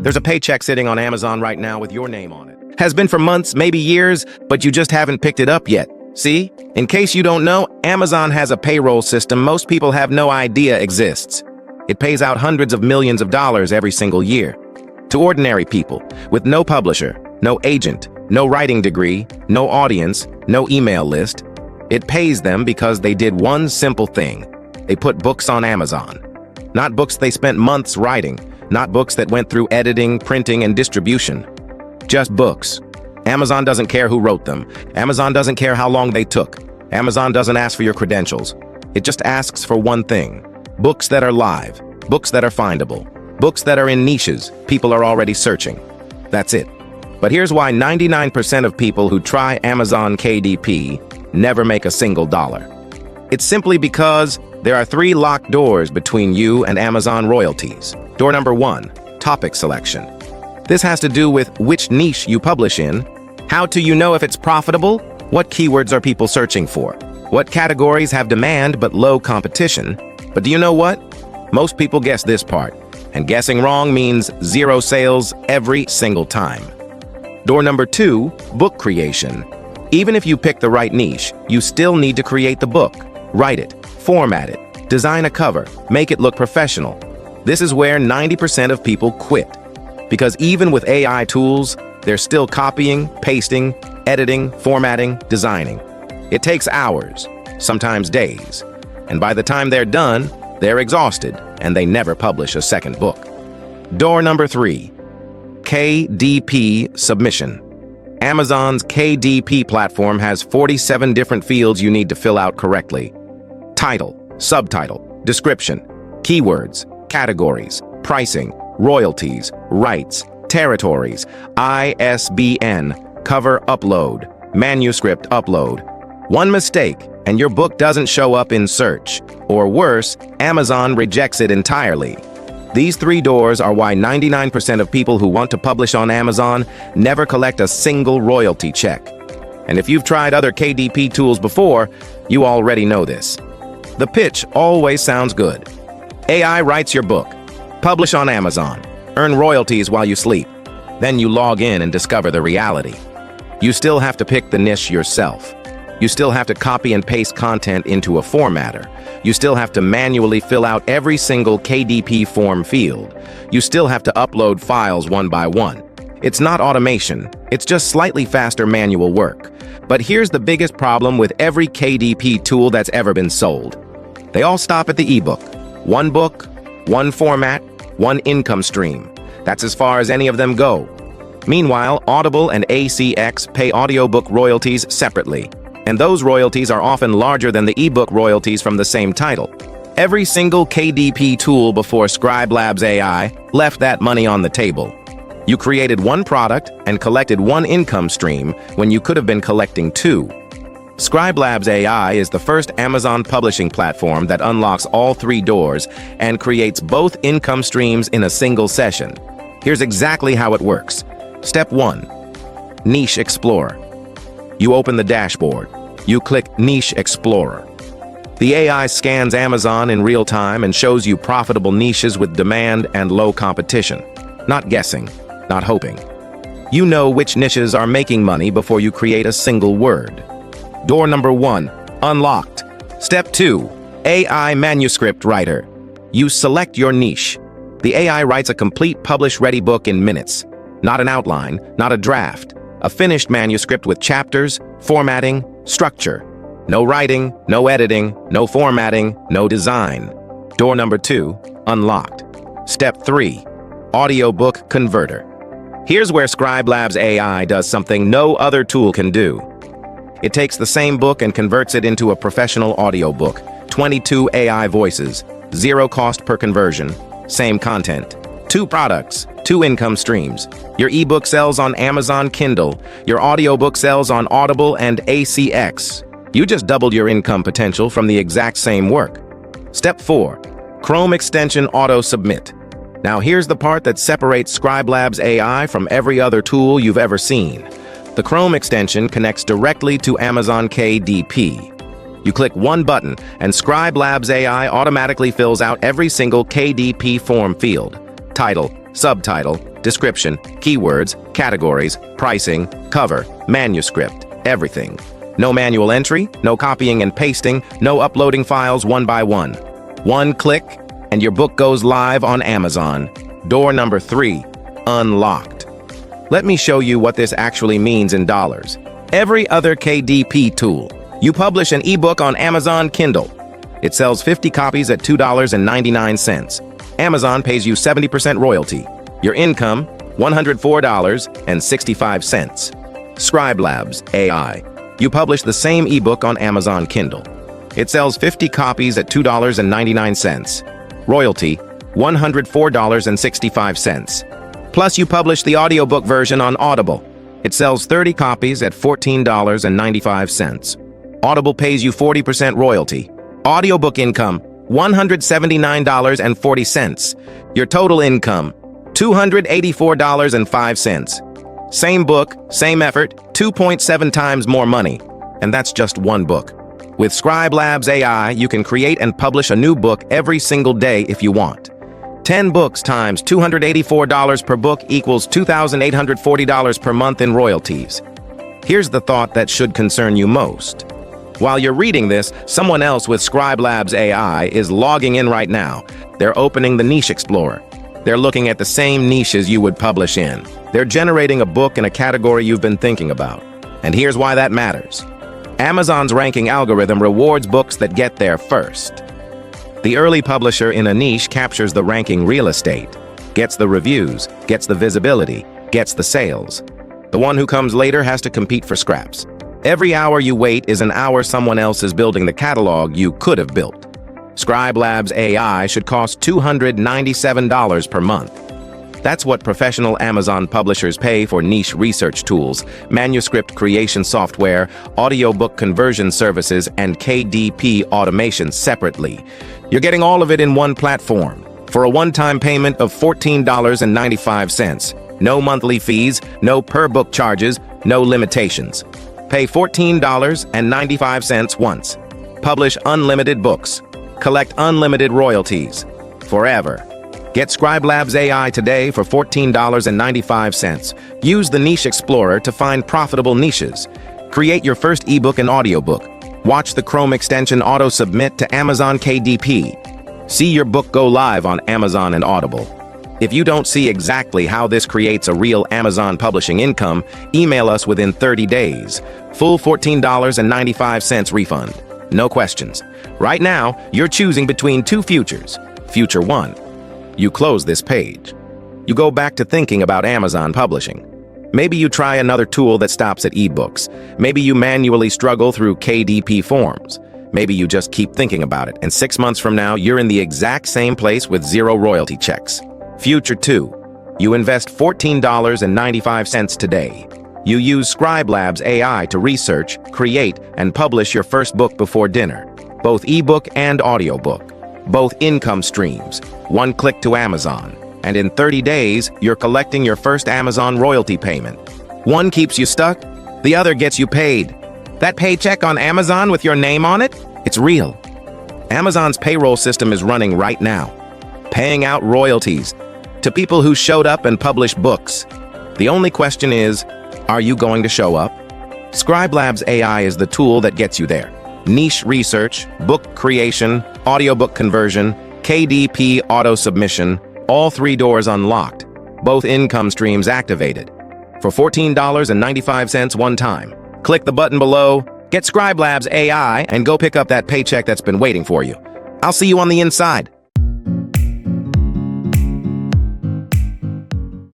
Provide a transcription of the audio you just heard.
There's a paycheck sitting on Amazon right now with your name on it. Has been for months, maybe years, but you just haven't picked it up yet. See? In case you don't know, Amazon has a payroll system most people have no idea exists. It pays out hundreds of millions of dollars every single year to ordinary people with no publisher, no agent, no writing degree, no audience, no email list. It pays them because they did one simple thing. They put books on Amazon. Not books they spent months writing, not books that went through editing, printing, and distribution. Just books. Amazon doesn't care who wrote them. Amazon doesn't care how long they took. Amazon doesn't ask for your credentials. It just asks for one thing. Books that are live, books that are findable, books that are in niches people are already searching. That's it. But here's why 99% of people who try Amazon KDP never make a single dollar. It's simply because there are 3 locked doors between you and Amazon royalties. Door number 1, topic selection. This has to do with which niche you publish in. How do you know if it's profitable? What keywords are people searching for? What categories have demand but low competition? But do you know what? Most people guess this part, and guessing wrong means 0 sales every single time. Door number 2, book creation. Even if you pick the right niche, you still need to create the book, write it, format it, design a cover, make it look professional. This is where 90% of people quit. Because even with AI tools, they're still copying, pasting, editing, formatting, designing. It takes hours, sometimes days. And by the time they're done, they're exhausted, and they never publish a second book. Door number 3, KDP submission. Amazon's KDP platform has 47 different fields you need to fill out correctly. Title, subtitle, description, keywords, categories, pricing, royalties, rights, territories, ISBN, cover upload, manuscript upload. One mistake, and your book doesn't show up in search. Or worse, Amazon rejects it entirely. These 3 doors are why 99% of people who want to publish on Amazon never collect a single royalty check. And if you've tried other KDP tools before, you already know this. The pitch always sounds good. AI writes your book. Publish on Amazon. Earn royalties while you sleep. Then you log in and discover the reality. You still have to pick the niche yourself. You still have to copy and paste content into a formatter. You still have to manually fill out every single KDP form field. You still have to upload files one by one. It's not automation. It's just slightly faster manual work. But here's the biggest problem with every KDP tool that's ever been sold. They all stop at the ebook. One book, one format, one income stream. That's as far as any of them go. Meanwhile, Audible and ACX pay audiobook royalties separately, and those royalties are often larger than the ebook royalties from the same title. Every single KDP tool before ScribeLabs AI left that money on the table. You created one product and collected one income stream when you could have been collecting 2. ScribeLabs AI is the first Amazon publishing platform that unlocks all 3 doors and creates both income streams in a single session. Here's exactly how it works. Step 1. Niche Explorer. You open the dashboard. You click Niche Explorer. The AI scans Amazon in real time and shows you profitable niches with demand and low competition. Not guessing, not hoping. You know which niches are making money before you create a single word. Door number 1, unlocked. Step 2, AI Manuscript Writer. You select your niche. The AI writes a complete publish-ready book in minutes. Not an outline, not a draft. A finished manuscript with chapters, formatting, structure. No writing, no editing, no formatting, no design. Door number 2, unlocked. Step 3, Audiobook Converter. Here's where ScribeLabs AI does something no other tool can do. It takes the same book and converts it into a professional audiobook. 22 AI voices, 0 cost per conversion, same content. 2 products, 2 income streams. Your ebook sells on Amazon Kindle. Your audiobook sells on Audible and ACX. You just doubled your income potential from the exact same work. Step 4, Chrome extension auto submit. Now here's the part that separates ScribeLabs AI from every other tool you've ever seen. The Chrome extension connects directly to Amazon KDP. You click one button, and ScribeLabs AI automatically fills out every single KDP form field. Title, subtitle, description, keywords, categories, pricing, cover, manuscript, everything. No manual entry, no copying and pasting, no uploading files one by one. One click, and your book goes live on Amazon. Door number 3, unlocked. Let me show you what this actually means in dollars. Every other KDP tool. You publish an ebook on Amazon Kindle. It sells 50 copies at $2.99. Amazon pays you 70% royalty. Your income, $104.65. ScribeLabs AI. You publish the same ebook on Amazon Kindle. It sells 50 copies at $2.99. Royalty, $104.65. Plus, you publish the audiobook version on Audible. It sells 30 copies at $14.95. Audible pays you 40% royalty. Audiobook income, $179.40. Your total income, $284.05. Same book, same effort, 2.7 times more money. And that's just one book. With ScribeLabs AI, you can create and publish a new book every single day if you want. 10 books times $284 per book equals $2,840 per month in royalties. Here's the thought that should concern you most. While you're reading this, someone else with ScribeLabs AI is logging in right now. They're opening the Niche Explorer. They're looking at the same niches you would publish in. They're generating a book in a category you've been thinking about. And here's why that matters. Amazon's ranking algorithm rewards books that get there first. The early publisher in a niche captures the ranking real estate, gets the reviews, gets the visibility, gets the sales. The one who comes later has to compete for scraps. Every hour you wait is an hour someone else is building the catalog you could have built. ScribeLabs AI should cost $297 per month. That's what professional Amazon publishers pay for niche research tools, manuscript creation software, audiobook conversion services, and KDP automation separately. You're getting all of it in one platform for a one-time payment of $14.95. No monthly fees, no per-book charges, no limitations. Pay $14.95 once. Publish unlimited books. Collect unlimited royalties. Forever. Get ScribeLabs AI today for $14.95. Use the Niche Explorer to find profitable niches. Create your first ebook and audiobook. Watch the Chrome extension auto-submit to Amazon KDP. See your book go live on Amazon and Audible. If you don't see exactly how this creates a real Amazon publishing income, email us within 30 days. Full $14.95 refund. No questions. Right now, you're choosing between two futures. Future 1. You close this page. You go back to thinking about Amazon publishing. Maybe you try another tool that stops at ebooks. Maybe you manually struggle through KDP forms. Maybe you just keep thinking about it, and 6 months from now, you're in the exact same place with 0 royalty checks. Future 2. You invest $14.95 today. You use ScribeLabs AI to research, create, and publish your first book before dinner. Both ebook and audiobook. Both income streams. One click to Amazon. And in 30 days, you're collecting your first Amazon royalty payment. One keeps you stuck, the other gets you paid. That paycheck on Amazon with your name on it? It's real. Amazon's payroll system is running right now, paying out royalties to people who showed up and published books. The only question is, are you going to show up? ScribeLabs AI is the tool that gets you there. Niche research, book creation, audiobook conversion, KDP auto-submission, all 3 doors unlocked, both income streams activated. For $14.95 one time. Click the button below, get ScribeLabs AI, and go pick up that paycheck that's been waiting for you. I'll see you on the inside.